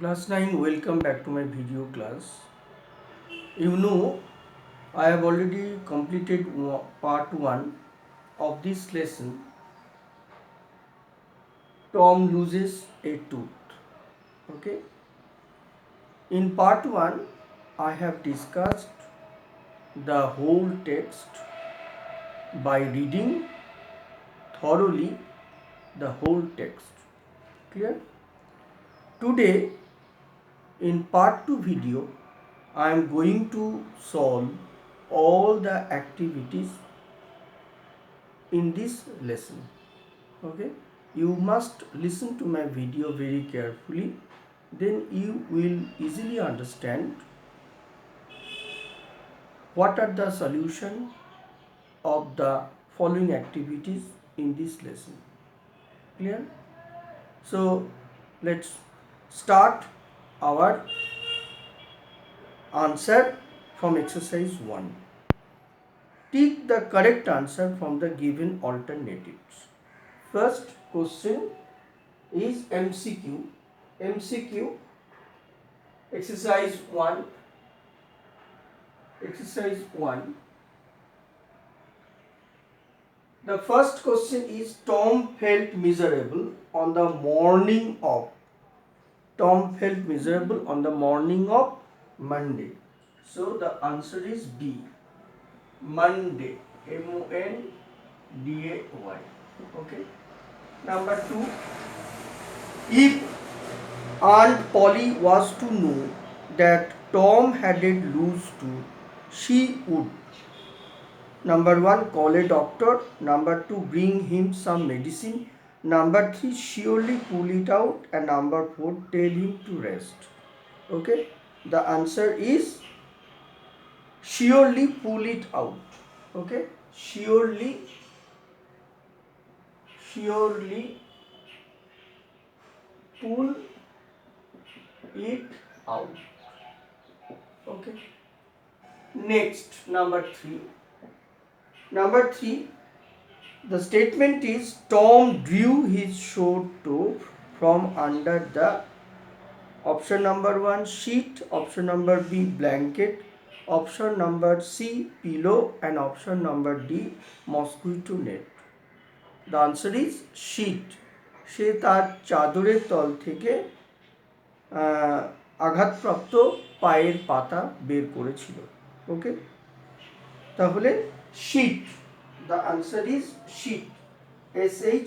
Class 9, welcome back to my video class. You know, I have already completed part 1 of this lesson. Tom loses a tooth. Okay. In part 1, I have discussed the whole text by reading thoroughly the whole text. Clear? Today, in part 2 video, I am going to solve all the activities in this lesson. Okay, you must listen to my video very carefully, then you will easily understand what are the solution of the following activities in this lesson. Clear? So let's start our answer from exercise 1. Take the correct answer from the given alternatives. First question is MCQ. MCQ exercise 1. Exercise 1. The first question is Tom felt miserable on the morning of. Tom felt miserable on the morning of Monday. So the answer is B. Monday. Monday. Okay. Number 2. If Aunt Polly was to know that Tom had a loose tooth, she would: number 1, call a doctor; number 2, bring him some medicine; number 3, surely pull it out; and number 4, tell him to rest. Okay, the answer is surely pull it out. Okay, surely pull it out. Okay, next, number 3. The statement is Tom drew his short toe from under the option number 1 sheet, option number B blanket, option number C pillow, and option number D mosquito net. The answer is sheet. সে তার চাদরের তল থেকে আঘাতপ্রাপ্ত পায়ের পাতা বের করেছিল। ওকে, তাহলে sheet. The answer is sheet. SHEET. SHEET,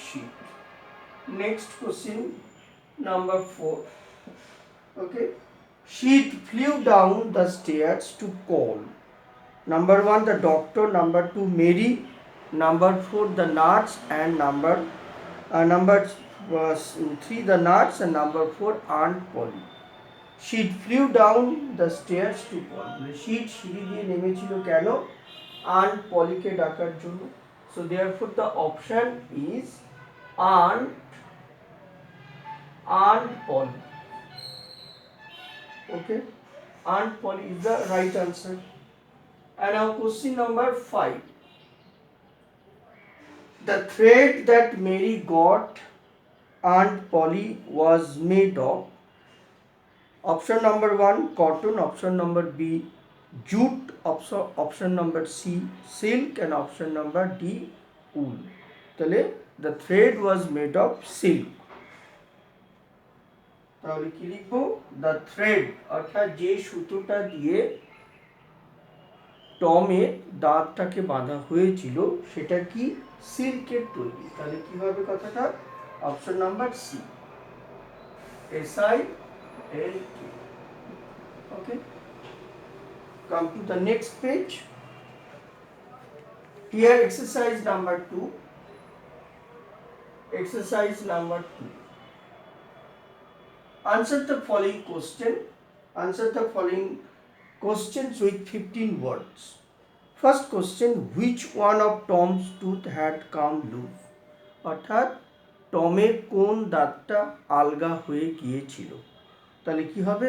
sheet. Next question, number 4. Okay, sheet flew down the stairs to call: number 1, the doctor; number 2, Mary; number 4, the nurse; and number 3, the nurse; and number 4, Aunt Polly. Sheet flew down the stairs to call. Sheet সিঁড়ি দিয়ে নেমেছিল কেন? Aunt Polly কে ডাকার জন্য. So therefore the option is Aunt Polly. Okay, Aunt Polly is the right answer. And now question number 5. The thread that Mary got Aunt Polly was made of: option number 1, cotton; option number B, jute; option number C, silk; and option number D, wool. তাহলে the thread was made of silk. তাহলে কি লিখবো? The thread অর্থাৎ যে সুতোটা দিয়ে টমের দাঁতটাকে বাঁধা হয়েছিল সেটা কি? সিল্কের তৈরি। তাহলে কি হবে কথাটা? Option number C, SILK. Okay, come to the next page. Here exercise number 2. Exercise number 2. Answer the following question. Answer the following questions with 15 words. First question, which one of Tom's tooth had come loose? অর্থাৎ টমের কোন দাঁতটা আলগা হয়ে গিয়েছিল? তাহলে কি হবে?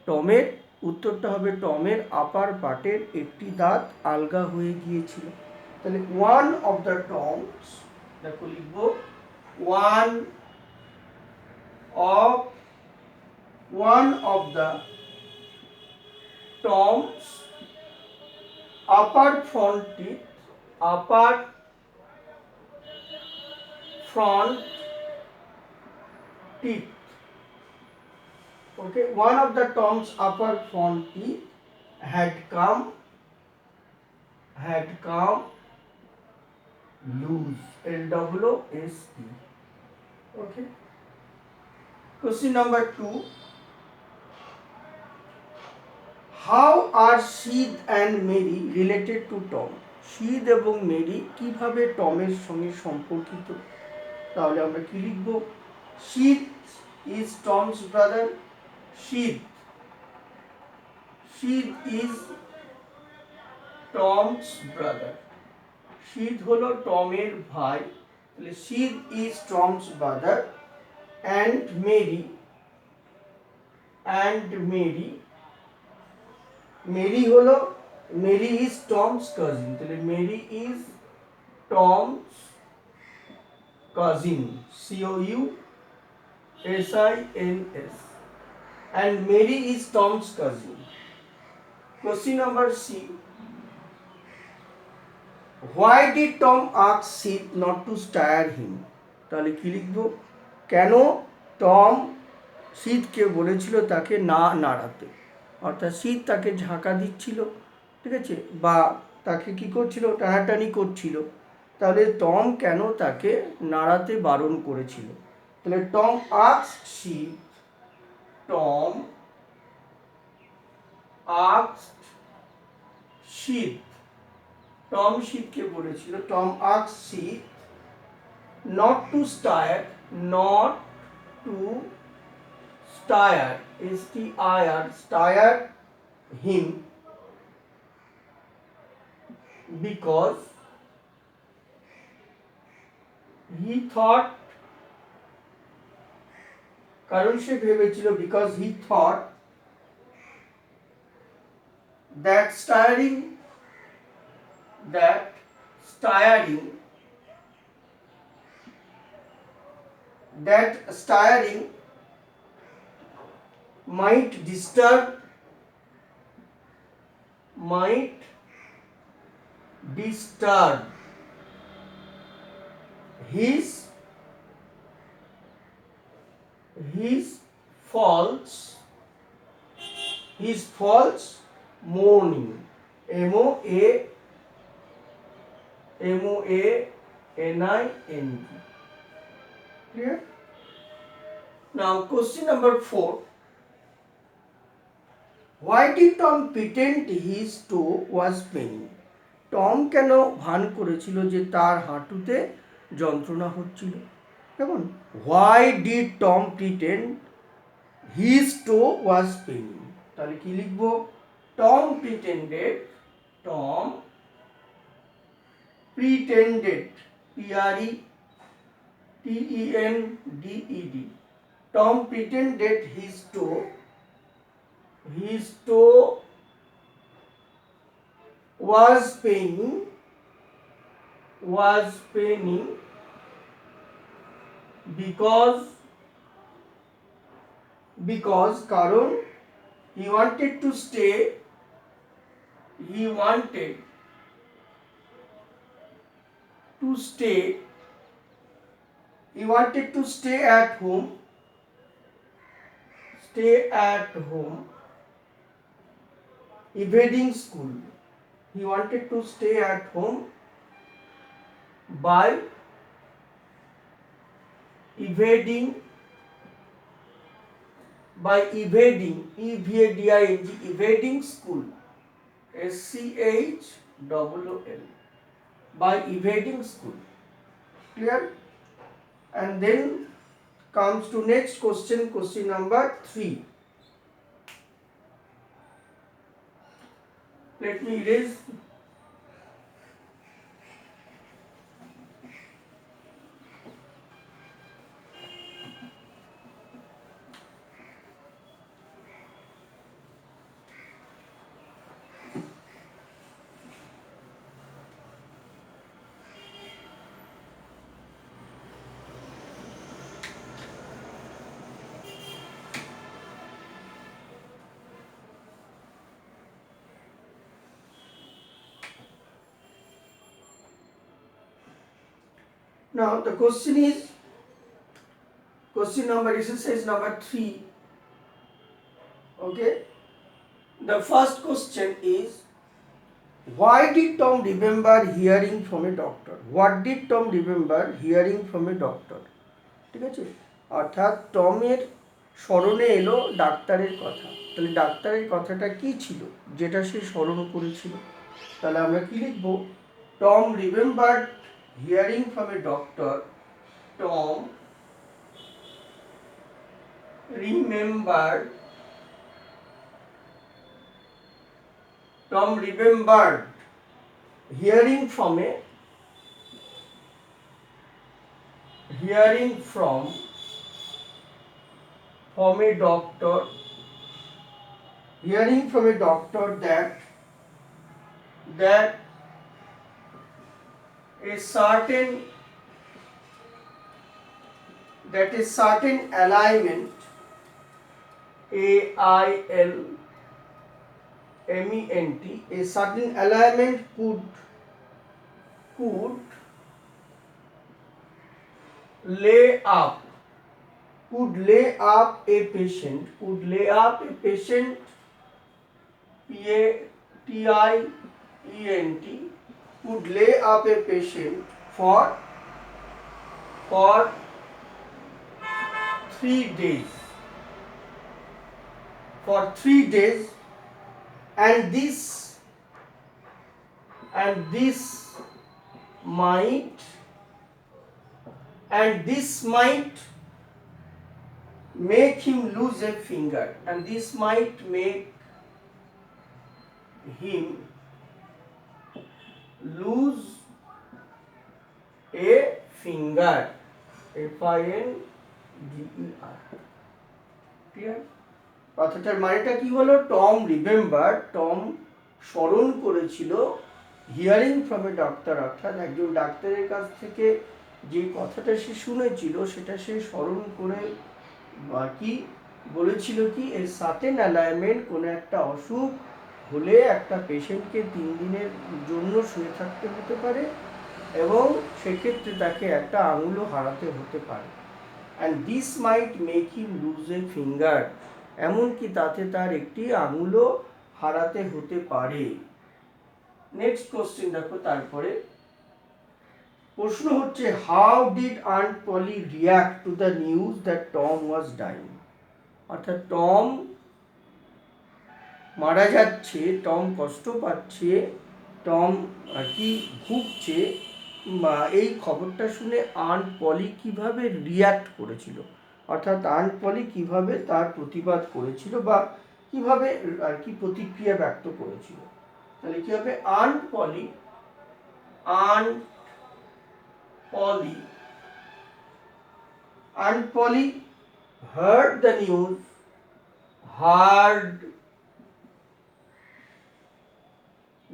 টমের উত্তরটা হবে টমের আপার পার্টের একটি দাঁত আলগা হয়ে গিয়েছিল। তাহলে one of the Tom's দেখো লিখবো one of the Tom's upper front teeth. Okay, one of the Tom's upper front teeth had come loose. LOOSE. Okay. Question number 2. How are Sid and Mary related to Tom? Sid এবং Mary কিভাবে টমের সঙ্গে সম্পর্কিত? তাহলে আমরা কি লিখব? Sid is Tom's brother. Sid is Tom's brother. Sid হলো টমের ভাই। তাহলে Sid is Tom's brother and Mary হলো Mary is Tom's cousin. তাহলে Mary is Tom's cousin. COUSINS. And Mary is Tom's cousin. Question number C. Why did Tom ask Sid not to stare him? তাহলে কি লিখব? কেন Tom সিদকে বলেছিল তাকে না নাড়াতে? অর্থাৎ সিদ তাকে ঝাঁকা দিচ্ছিল, ঠিক আছে, বা তাকে কি করছিল, টানাটানি করছিল। তাহলে টম কেন তাকে নাড়াতে বারণ করেছিল? তাহলে টম আস্কড সিদ টম সিদকে বলেছিল, Tom asked sheath not to stare stare him because he thought, কারণ সে ভেবেছিল, because he thought that staring might disturb his false mourning. MOANING. Clear? Now question number 4. Why did Tom pretend his toe was paining? Tom কেন ভান করেছিল যে তার হাঁটুতে যন্ত্রণা হচ্ছিল? কেমন? Why did Tom pretend his toe was paining? তাহলে কি লিখব? Tom pretended PRETENDED. Tom pretended his toe was paining because কারণ he wanted to stay at home evading school. He wanted to stay at home by evading evading school. SCHOOL. By evading school. Clear? And then comes to next question number 3. Let me erase. Now the question is, question number exercise number 3. Okay, the first question is, why did Tom remember hearing from a doctor? What did Tom remember hearing from a doctor? ঠিক আছে, অর্থাৎ টমের স্মরণে এলো ডাক্তারের কথা। তাহলে ডাক্তারের কথাটা কি ছিল যেটা সে স্মরণ করেছিল? তাহলে আমরা কি লিখব? Tom remembered hearing from a doctor. Tom remembered hearing from a doctor, that a certain alignment, AILMENT, a certain alignment could lay up a patient, PATIENT, could lay up a patient for 3 days, and this might make him lose a finger, FINGER. Clear? কথাটার মানেটা কি হলো? Tom স্মরণ করেছিল hearing from a doctor, অর্থাৎ একজন ডাক্তারের কাছ থেকে যে কথাটা সে শুনেছিল সেটা সে স্মরণ করে কি বলেছিল, কি এর সার্টেন অ্যালাইনমেন্ট, কোনো একটা অসুখ হলে একটা পেশেন্টকে 3 দিনের জন্য শুয়ে থাকতে হতে পারে এবং সেক্ষেত্রে তাকে একটা আঙুলও হারাতে হতে পারে। And this might make him lose a finger, এমনকি তাতে তার একটি আঙুলও হারাতে হতে পারে। নেক্সট কোশ্চেন দেখো, তারপরে প্রশ্ন হচ্ছে, how did aunt Polly react to the news that Tom was dying? অর্থাৎ টম মারা যাচ্ছে, টম কষ্ট পাচ্ছে, টম কি ভুগছে, এই খবরটা শুনে আন্ট পলি কিভাবে রিয়াক্ট করেছিল, অর্থাৎ আন্ট পলি কিভাবে তার প্রতিবাদ করেছিল বা কিভাবে আর কি প্রতিক্রিয়া ব্যক্ত করেছিল। তাহলে কি হবে? Aunt Polly heard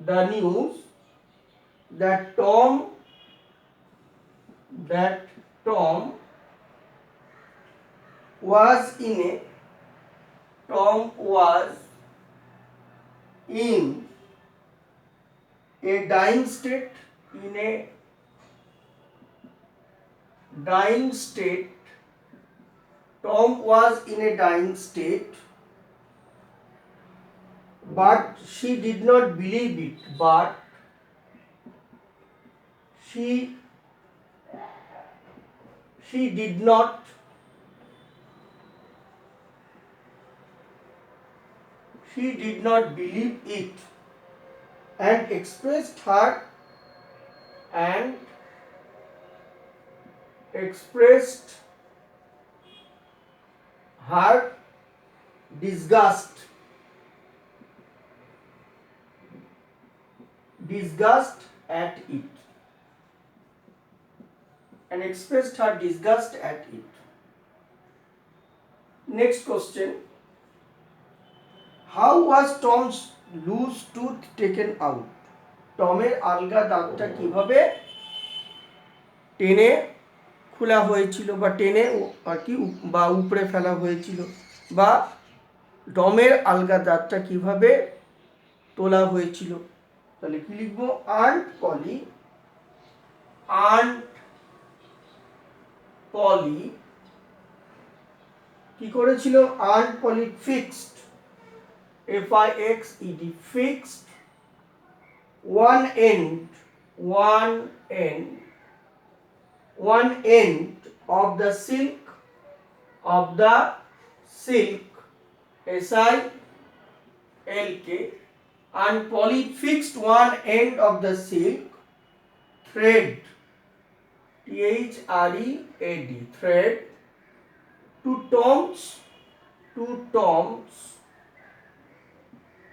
the news that Tom was in a dying state, Tom was in a dying state, but she did not believe it, she did not believe it, and expressed her disgust at it. Next question, how was Tom's loose tooth taken out? টমের আলগা দাঁতটা কিভাবে টেনে খোলা হয়েছিল বা টেনে আর কি বা উপড়ে ফেলা হয়েছিল, বা টমের আলগা দাঁতটা কিভাবে তোলা হয়েছিল? তাহলে কি লিখবো? আন্ট পলি কি করেছিল? Aunt Polly fixed, FIXED, fixed one end of the silk, SILK, and Polly fixed one end of the silk thread, THREAD, thread to Tom's tooth, TOOTH,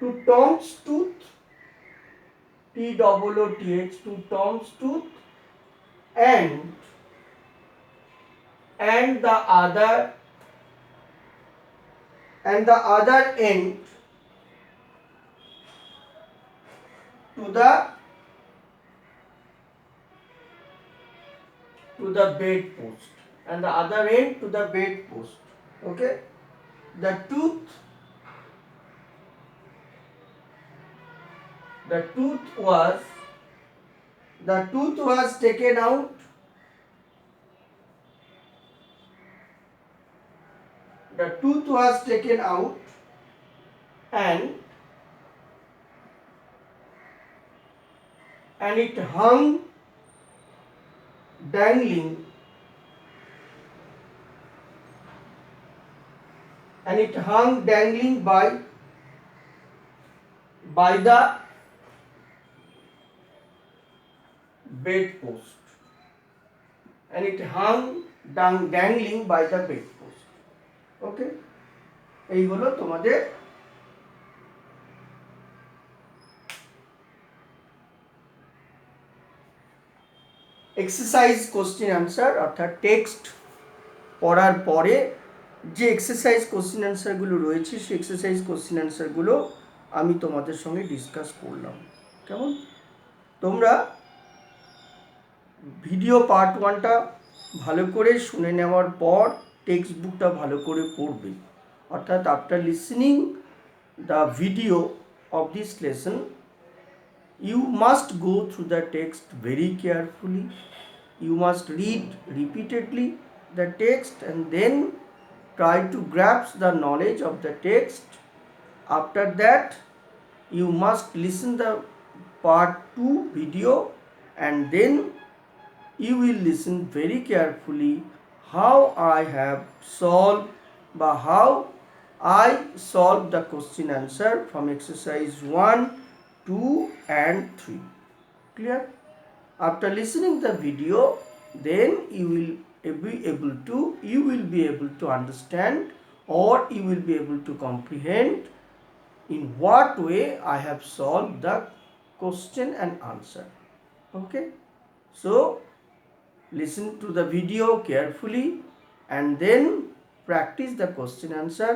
to Tom's tooth, and the other end to the bedpost, and the other end to the bedpost. Okay, the tooth was taken out. The tooth was taken out and it hung dangling by the bedpost, dangling by the bedpost. Okay, এই হলো তোমাদের exercise question answer, অর্থাৎ text পড়ার পরে যে exercise question অ্যান্সারগুলো রয়েছে সেই এক্সারসাইজ কোশ্চেন অ্যান্সারগুলো আমি তোমাদের সঙ্গে ডিসকাস করলাম। কেমন? তোমরা ভিডিও পার্ট 1টা ভালো করে শুনে নেওয়ার পর টেক্সট বুকটা ভালো করে পড়বে। অর্থাৎ after listening the video of this lesson you must go through the text very carefully. You must read repeatedly the text and then try to grasp the knowledge of the text. After that, you must listen the part 2 video and then you will listen very carefully how I have solved by how I solved the question answer from exercise 1, 2 and 3. Clear? After listening the video, then you will be able to understand, or you will be able to comprehend in what way I have solved the question and answer. Okay, so listen to the video carefully and then practice the question answer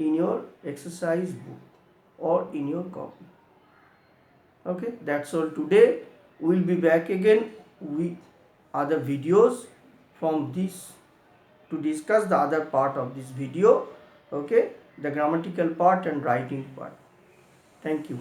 in your exercise book or in your copy. Okay, that's all today. We'll be back again with other videos from this to discuss the other part of this video. Okay, the grammatical part and writing part. Thank you.